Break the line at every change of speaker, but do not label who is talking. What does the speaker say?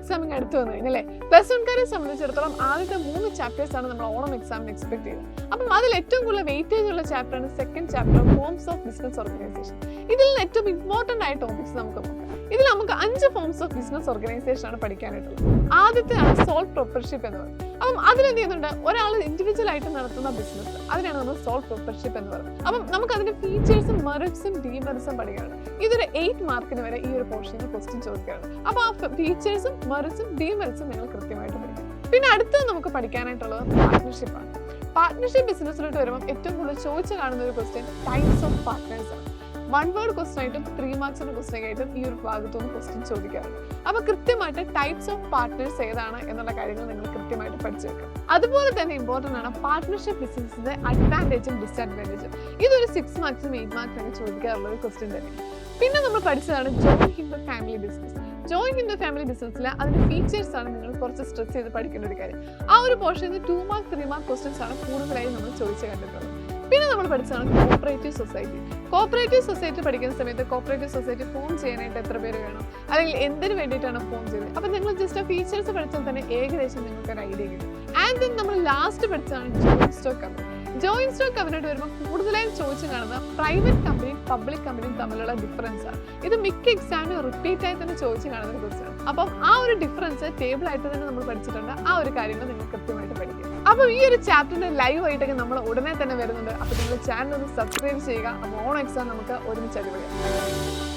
എക്സാമിന് അടുത്ത് വന്നു കഴിഞ്ഞല്ലേ. പ്ലസ് വൺകാരെ സംബന്ധിച്ചിടത്തോളം ആദ്യത്തെ 3 ചാപ്റ്റേഴ്സ് ആണ് നമ്മൾ ഓണം എക്സാമിന് എക്സ്പെക്ട് ചെയ്യുന്നത്. അപ്പം അതിൽ ഏറ്റവും കൂടുതൽ വെയിറ്റേജ് ഉള്ള ചാപ്റ്ററാണ് second chapter forms of business organisation. ഇതിൽ നിന്ന് ഏറ്റവും ഇമ്പോർട്ടന്റ് ആയ ടോപ്പിക്സ് നമുക്ക് നോക്കാം. ഇതിൽ നമുക്ക് 5 ഫോംസ് ഓഫ് ബിസിനസ് ഓർഗനൈസേഷൻ ആണ് പഠിക്കാനായിട്ടുള്ളത്. ആദ്യത്തെയാണ് സോൾ പ്രൊപ്പർഷിപ്പ് എന്ന് പറയുന്നത്. അപ്പം അതിലെന്ത് ചെയ്യുന്നുണ്ട്, ഒരാൾ ഇൻഡിവിജ്വൽ ആയിട്ട് നടത്തുന്ന ബിസിനസ്, അതിനാണ് നമ്മൾ സോൾ പ്രൊപ്പർഷിപ്പ് എന്ന് പറയുന്നത്. അപ്പം നമുക്ക് അതിന്റെ ഫീച്ചേഴ്സും മെറിറ്റ്സും ഡീമെറിറ്റ്സും പഠിക്കുകയാണ്. ഇതൊരു 8 മാർക്കിന് വരെ ഈ ഒരു പോർഷനിൽ ക്വസ്റ്റ്യൻ ചോദിക്കുകയാണ്. അപ്പൊ ആ ഫീച്ചേഴ്സും മെറിറ്റ്സും ഡീമെറിറ്റ്സും നിങ്ങൾ കൃത്യമായിട്ട് പഠിക്കണം. പിന്നെ അടുത്തത് നമുക്ക് പഠിക്കാനായിട്ടുള്ളത് പാർട്ട്ണർഷിപ്പാണ്. പാർട്ട്ണർഷിപ്പ് ബിസിനസ്സിലോട്ട് വരുമ്പോൾ ഏറ്റവും കൂടുതൽ ചോദിച്ചു കാണുന്ന ഒരു ക്വസ്റ്റ്യൻ ടൈപ്സ് ഓഫ് പാർട്ട്നേഴ്സ് ആണ്. 1 വേർഡ് ക്വസ്റ്റൻ ആയിട്ടും 3 മാർക്സിന്റെ ക്വസ്റ്റൻ ആയിട്ടും ഈ ഒരു ഭാഗത്തുനിന്ന് ക്വസ്റ്റ്യൻ ചോദിക്കാറുണ്ട്. അപ്പൊ കൃത്യമായിട്ട് ടൈപ്സ് ഓഫ് പാർട്ട്നേഴ്സ് ഏതാണ് എന്നുള്ള കാര്യങ്ങൾ നിങ്ങൾ കൃത്യമായിട്ട് പഠിച്ചു വെക്കണം. അതുപോലെ തന്നെ ഇമ്പോർട്ടന്റ് ആണ് പാർട്ട്ണർഷിപ്പ് ബിസിനസിന്റെ അഡ്വാൻറ്റേജും ഡിസ്അഡ്വാൻറ്റേജും. ഇതൊരു 6 മാർക്സിനും 8 മാർക്സിനും ചോദിക്കാറുള്ള ഒരു ക്വസ്റ്റ്യൻ തന്നെ. പിന്നെ നമ്മൾ പഠിച്ചതാണ് join in the family business. Join in the family ബിസിനസ്സിൽ അതിന്റെ ഫീച്ചേഴ്സ് ആണ് നിങ്ങൾ കുറച്ച് സ്ട്രെസ് ചെയ്ത് പഠിക്കേണ്ട ഒരു കാര്യം. ആ ഒരു പോർഷനിൽ 2 മാർക്ക് 3 മാർക്ക് ക്വസ്റ്റ്യൻസ് ആണ് കൂടുതലായി നമ്മൾ ചോദിച്ചു കണ്ടിട്ടുള്ളത്. പിന്നെ നമ്മൾ പഠിച്ചതാണ് കോപ്പറേറ്റീവ് സൊസൈറ്റി. കോപ്പറേറ്റീവ് സൊസൈറ്റി പഠിക്കുന്ന സമയത്ത് കോപ്പറേറ്റീവ് സൊസൈറ്റി ഫോം ചെയ്യാനായിട്ട് എത്ര പേര് വേണം, അല്ലെങ്കിൽ എന്തിനു വേണ്ടിയിട്ടാണ് ഫോം ചെയ്യുന്നത്. അപ്പം നിങ്ങൾ ജസ്റ്റ് ആ ഫീച്ചേഴ്സ് പഠിച്ചാൽ തന്നെ ഏകദേശം നിങ്ങൾക്ക് ഒരു ഐഡിയ കിട്ടും. ആൻഡ് ദെൻ നമ്മൾ ലാസ്റ്റ് പഠിച്ചതാണ് joint stock company. Joint stock കമ്പനിയായിട്ട് വരുമ്പോൾ കൂടുതലായും ചോദിച്ചു കാണുന്നത് പ്രൈവറ്റ് കമ്പനിയും പബ്ലിക് കമ്പനിയും തമ്മിലുള്ള ഡിഫറൻസ് ആണ്. ഇത് മിക്ക എക്സാമിനും റിപ്പീറ്റ് ആയി തന്നെ ചോദിച്ചു കാണുന്ന ഒരു ക്വസ്റ്റ്യൻ ആണ്. അപ്പം ആ ഒരു ഡിഫറൻസ് ടേബിൾ ആയിട്ട് തന്നെ നമ്മൾ പഠിച്ചിട്ടുണ്ട്. ആ ഒരു കാര്യങ്ങൾ നിങ്ങൾ കൃത്യമായിട്ട് പഠിക്കുക. അപ്പം ഈ ഒരു ചാപ്റ്ററിന്റെ ലൈവ് ആയിട്ടൊക്കെ നമ്മൾ ഉടനെ തന്നെ വരുന്നുണ്ട്. അപ്പോൾ നിങ്ങൾ ചാനൽ ഒന്ന് സബ്സ്ക്രൈബ് ചെയ്യുക. അപ്പോൾ ഓൺ എക്സാം നമുക്ക് ഒരുമിച്ച് അടിപൊളിയാക്കാം.